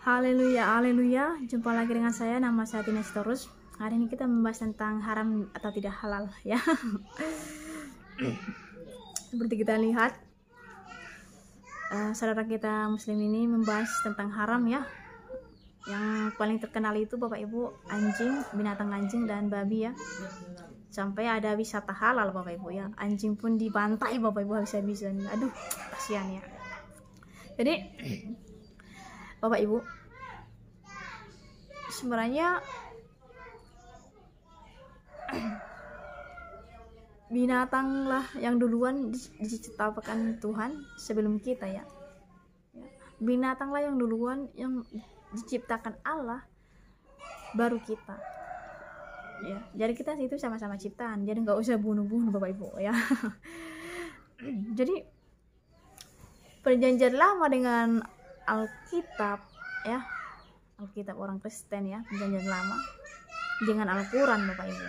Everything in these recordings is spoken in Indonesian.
Haleluya, haleluya. Jumpa lagi dengan saya, nama saya Tina Sitorus. Hari ini kita membahas tentang haram atau tidak halal ya. Seperti kita lihat, saudara kita muslim ini membahas tentang haram ya. Yang paling terkenal itu Bapak Ibu, anjing, binatang anjing dan babi ya. Sampai ada wisata halal Bapak Ibu ya. Anjing pun dibantai Bapak Ibu habis-habisan. Aduh, kasihan ya. Jadi Bapak Ibu, sebenarnya binatang lah yang duluan diciptakan Tuhan sebelum kita ya. Binatang lah yang duluan yang diciptakan Allah baru kita ya. Jadi kita itu sama-sama ciptaan, jadi nggak usah bunuh-bunuh Bapak Ibu ya. Jadi perjanjian lama dengan Alkitab ya, Alkitab orang Kristen ya, perjanjian lama dengan Al-Quran Bapak Ibu,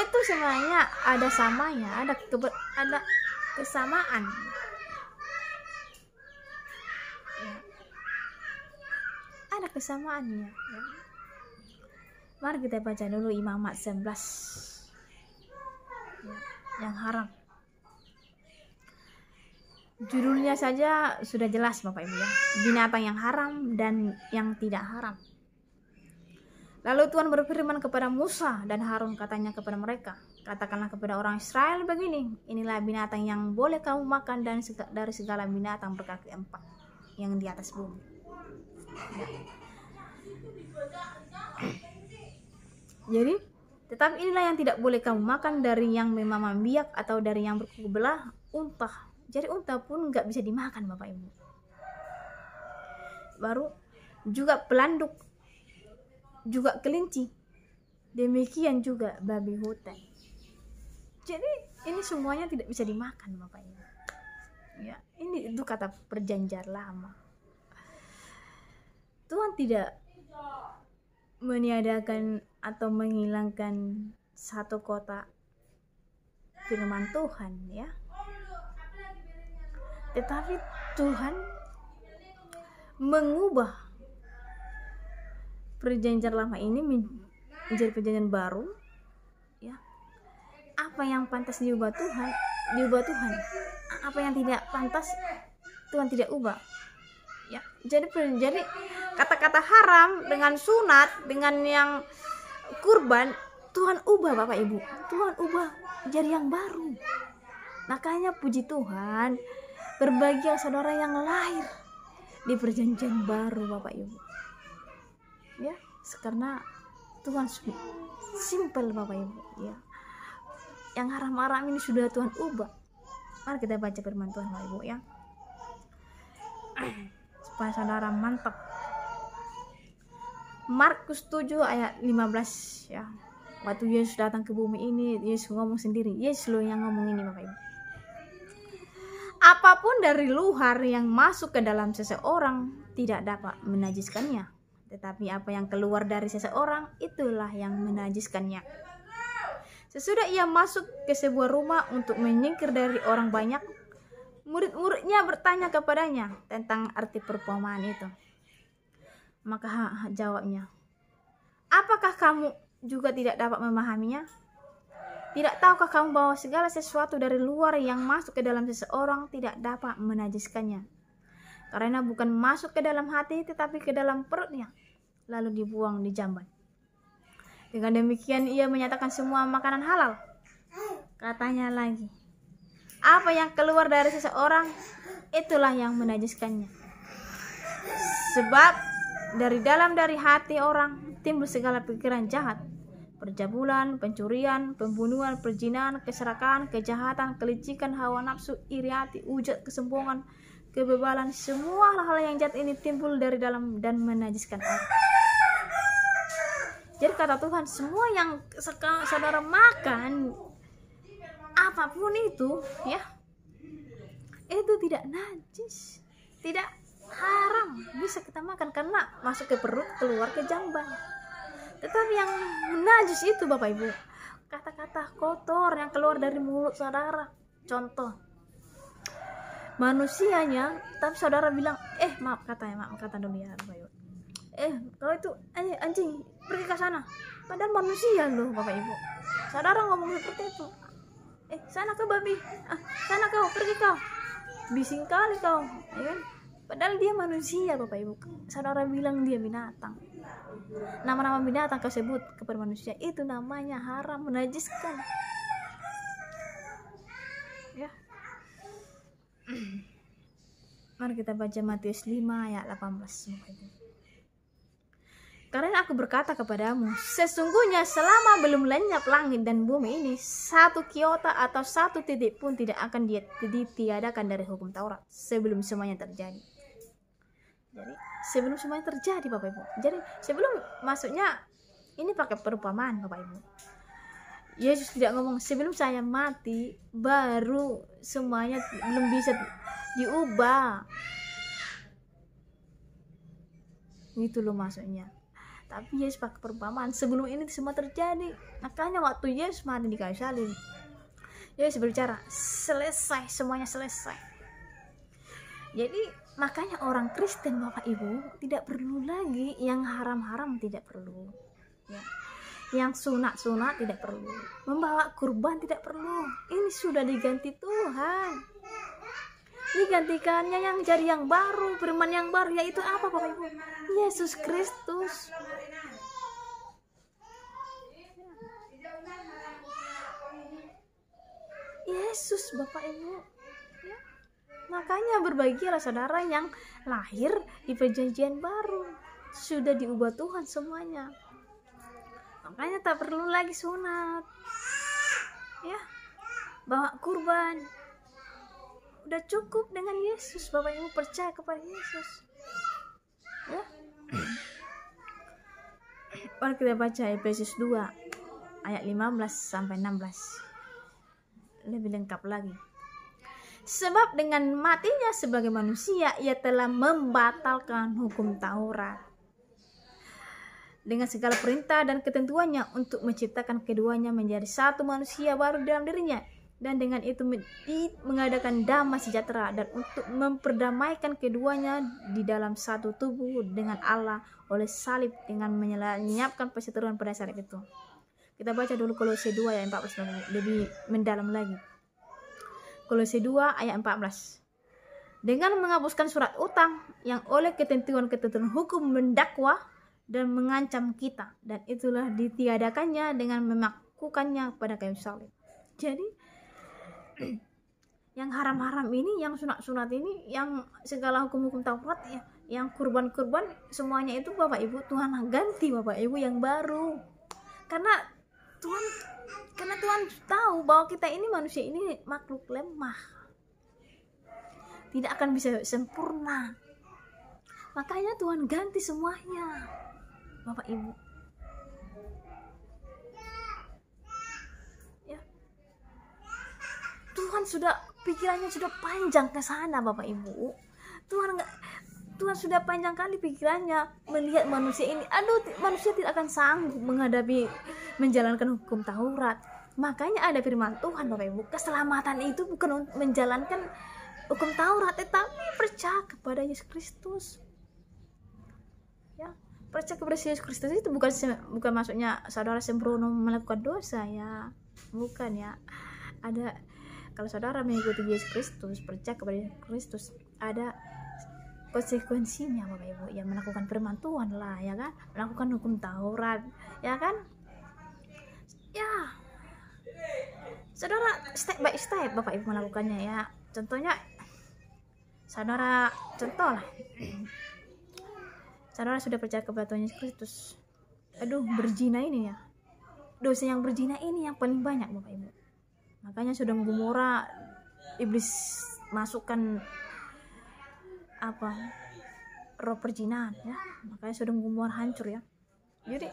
itu sebenarnya ada samanya, ada kesamaan ya. Ada kesamaannya ya. Mari kita baca dulu Imamat 11 ya, yang haram. Judulnya saja sudah jelas Bapak Ibu ya, binatang yang haram dan yang tidak haram. Lalu Tuhan berfirman kepada Musa dan Harun, katanya kepada mereka, katakanlah kepada orang Israel begini, inilah binatang yang boleh kamu makan dan dari segala binatang berkaki empat yang di atas bumi ya. Jadi tetapi inilah yang tidak boleh kamu makan, dari yang memamah biak atau dari yang berkuku belah, unta. Jadi unta pun nggak bisa dimakan Bapak Ibu. Baru juga pelanduk, juga kelinci, demikian juga babi hutan. Jadi ini semuanya tidak bisa dimakan Bapak Ibu ya. Ini itu kata perjanjian lama. Tuhan tidak meniadakan atau menghilangkan satu kota firman Tuhan ya, tetapi Tuhan mengubah perjanjian lama ini menjadi perjanjian baru ya. Apa yang pantas diubah Tuhan, diubah Tuhan. Apa yang tidak pantas, Tuhan tidak ubah ya. Jadi kata-kata haram dengan sunat, dengan yang kurban, Tuhan ubah Bapak Ibu. Tuhan ubah jadi yang baru. Makanya puji Tuhan, berbahagia saudara yang lahir di perjanjian baru Bapak Ibu ya, karena Tuhan simple Bapak Ibu ya. Yang haram-haram ini sudah Tuhan ubah. Mari kita baca firman Tuhan Bapak Ibu ya, supaya saudara mantap. Markus 7 ayat 15 ya. Waktu Yesus datang ke bumi ini, Yesus ngomong sendiri. Yesus loh yang ngomong ini Bapak Ibu. Apapun dari luar yang masuk ke dalam seseorang tidak dapat menajiskannya, tetapi apa yang keluar dari seseorang itulah yang menajiskannya. Sesudah ia masuk ke sebuah rumah untuk menyingkir dari orang banyak, murid-muridnya bertanya kepadanya tentang arti perumpamaan itu. Maka jawabnya, apakah kamu juga tidak dapat memahaminya? Tidak tahukah kamu bahwa segala sesuatu dari luar yang masuk ke dalam seseorang tidak dapat menajiskannya? Karena bukan masuk ke dalam hati tetapi ke dalam perutnya, lalu dibuang di jamban. Dengan demikian ia menyatakan semua makanan halal. Katanya lagi, apa yang keluar dari seseorang itulah yang menajiskannya. Sebab dari hati orang timbul segala pikiran jahat, percabulan, pencurian, pembunuhan, perzinahan, keserakahan, kejahatan, kelicikan, hawa nafsu, iri hati, ujat, kesombongan, kebebalan. Semua hal-hal yang jahat ini timbul dari dalam dan menajiskan orang. Jadi kata Tuhan, semua yang saudara makan, apapun itu ya, itu tidak najis, tidak haram, bisa kita makan karena masuk ke perut, keluar ke jamban. Tetapi yang najis itu Bapak Ibu, kata-kata kotor yang keluar dari mulut saudara. Contoh, manusianya, tapi saudara bilang maaf kata dulu ya Bapak Ibu, kau itu anjing, pergi ke sana, padahal manusia loh Bapak Ibu. Saudara ngomong seperti itu, sana kau babi, sana kau, pergi kau, bising kali kau, ya kan? Padahal dia manusia Bapak Ibu. Saudara bilang dia binatang. Nama-nama binatang kau sebut kepada manusia, itu namanya haram, menajiskan. Ya. Mari kita baca Matius 5 ayat 18 Bapak Ibu. Karena aku berkata kepadamu, sesungguhnya selama belum lenyap langit dan bumi ini, satu iota atau satu titik pun tidak akan ditiadakan dari hukum Taurat sebelum semuanya terjadi. Jadi sebelum semuanya terjadi Bapak Ibu. Jadi sebelum, maksudnya ini pakai perumpamaan Bapak Ibu. Yesus tidak ngomong sebelum saya mati baru semuanya belum bisa diubah. Itu loh maksudnya. Tapi Yesus pakai perumpamaan, sebelum ini semua terjadi. Makanya waktu Yesus mati di kayu salib, Yesus berbicara, selesai, semuanya selesai. Jadi makanya orang Kristen Bapak Ibu tidak perlu lagi yang haram-haram, tidak perlu ya. Yang sunat-sunat tidak perlu, membawa kurban tidak perlu. Ini sudah diganti Tuhan, digantikannya yang jadi yang baru, firman yang baru, yaitu apa Bapak Ibu? Yesus Kristus. Yesus Bapak Ibu ya. Makanya berbahagialah saudara yang lahir di perjanjian baru, sudah diubah Tuhan semuanya. Makanya tak perlu lagi sunat ya, bawa kurban. Udah cukup dengan Yesus Bapak Ibu, percaya kepada Yesus ya. Mari kita baca Efesus 2 ayat 15 sampai 16. Lebih lengkap lagi. Sebab dengan matinya sebagai manusia, ia telah membatalkan hukum Taurat dengan segala perintah dan ketentuannya untuk menciptakan keduanya menjadi satu manusia baru dalam dirinya, dan dengan itu mengadakan damai sejahtera, dan untuk memperdamaikan keduanya di dalam satu tubuh dengan Allah oleh salib, dengan melenyapkan perseteruan pada salib itu. Kita baca dulu Kolose 2 ayat 14 lebih mendalam lagi. Kolose 2 ayat 14. Dengan menghapuskan surat utang yang oleh ketentuan-ketentuan hukum mendakwa dan mengancam kita, dan itulah ditiadakannya dengan memakukannya pada kayu salib. Jadi yang haram-haram ini, yang sunat-sunat ini, yang segala hukum-hukum Taurat ya, yang kurban-kurban, semuanya itu Bapak Ibu Tuhan ganti Bapak Ibu yang baru. Karena Tuhan tahu bahwa kita ini manusia ini makhluk lemah, tidak akan bisa sempurna. Makanya Tuhan ganti semuanya Bapak Ibu ya. Tuhan sudah, pikirannya sudah panjang ke sana Bapak Ibu. Tuhan sudah panjang kali pikirannya melihat manusia ini. Manusia tidak akan sanggup menjalankan hukum Taurat. Makanya ada firman Tuhan Bapak Ibu, keselamatan itu bukan menjalankan hukum Taurat, tetapi percaya kepada Yesus Kristus ya. Percaya kepada Yesus Kristus itu bukan maksudnya saudara sembrono melakukan dosa ya, bukan ya. Ada, kalau saudara mengikuti Yesus Kristus, percaya kepada Yesus Kristus, ada konsekuensinya Bapak Ibu, ya melakukan firman Tuhan lah ya kan, melakukan hukum Taurat ya kan ya. Saudara step by step Bapak Ibu melakukannya ya. Contohnya saudara, contoh lah, saudara sudah percaya kepada Tuhan Yesus Kristus, berzina ini ya, dosa yang berzina ini yang paling banyak Bapak Ibu. Makanya sudah Gomora iblis masukkan roh perzinaan ya, makanya Sodom Gomora hancur ya. Jadi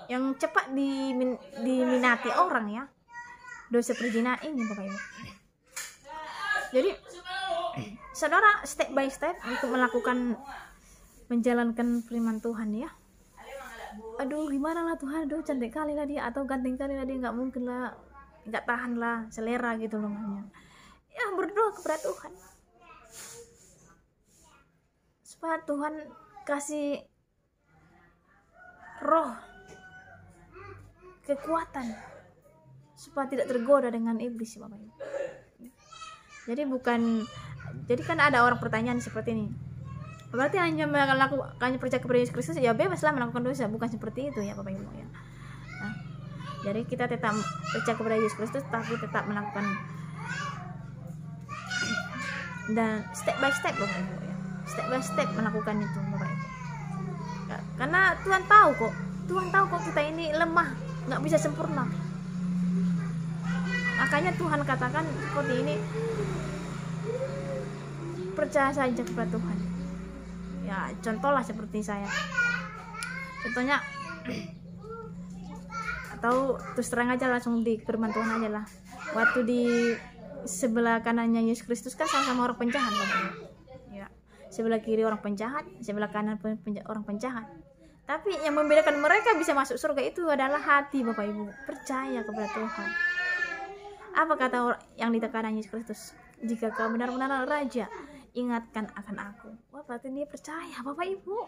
yang cepat diminati orang ya, dosa perzinaan ini Bapak Ibu. Jadi saudara step by step untuk menjalankan firman Tuhan ya. Gimana lah Tuhan, cantik kali lah dia, atau ganteng kali lah dia, nggak mungkin lah, nggak tahan lah selera gitu loh ya. Berdoa kepada Tuhan supaya Tuhan kasih roh kekuatan supaya tidak tergoda dengan iblis, Bapak Ibu. Jadi kan ada orang pertanyaan seperti ini, berarti hanya percaya kepada Yesus Kristus ya bebaslah melakukan dosa? Bukan seperti itu ya Bapak Ibu ya. Nah, jadi kita tetap percaya kepada Yesus Kristus, tapi tetap melakukan dan step by step Bapak Ibu ya. Step by step melakukan itu Bapak Ibu. Ya, karena Tuhan tahu kok kita ini lemah, nggak bisa sempurna. Makanya Tuhan katakan seperti ini, percaya saja kepada Tuhan. Ya contohlah seperti saya, contohnya atau terus terang aja langsung di firman Tuhan aja lah. Waktu di sebelah kanannya Yesus Kristus kan sama-sama orang penjahat Bapak. Ya, sebelah kiri orang penjahat, sebelah kanan orang penjahat. Tapi yang membedakan mereka bisa masuk surga itu adalah hati Bapak Ibu, percaya kepada Tuhan. Apa kata yang di kanan Yesus Kristus? Jika kau benar-benar raja, ingatkan akan aku. Wah, berarti dia percaya Bapak Ibu.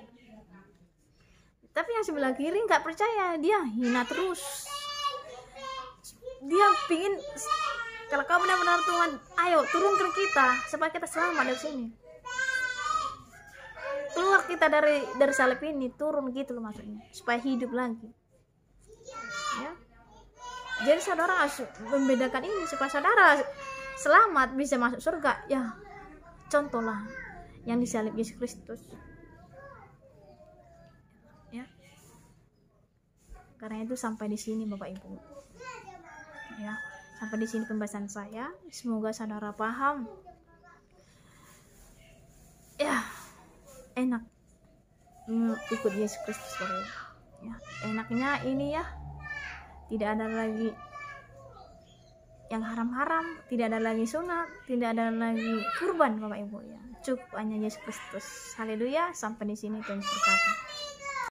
Tapi yang sebelah kiri nggak percaya, dia hina terus. Dia pingin, kalau kau benar-benar Tuhan, ayo turunkan kita supaya kita selamat dari sini. Keluar kita dari salib ini, turun gitu loh maksudnya, supaya hidup lagi. Ya. Jadi saudara harus membedakan ini supaya saudara selamat bisa masuk surga. Ya, contohlah yang disalib Yesus Kristus. Ya. Karena itu sampai di sini Bapak Ibu. Ya, sampai di sini pembahasan saya. Semoga saudara paham. Ya, enak ikut Yesus Kristus Bapak Ibu. Ya, enaknya ini ya, tidak ada lagi yang haram-haram, tidak ada lagi sunat, tidak ada lagi kurban Bapak Ibu ya. Cukup hanya Yesus Kristus. Haleluya. Sampai di sini Tuhan berkata.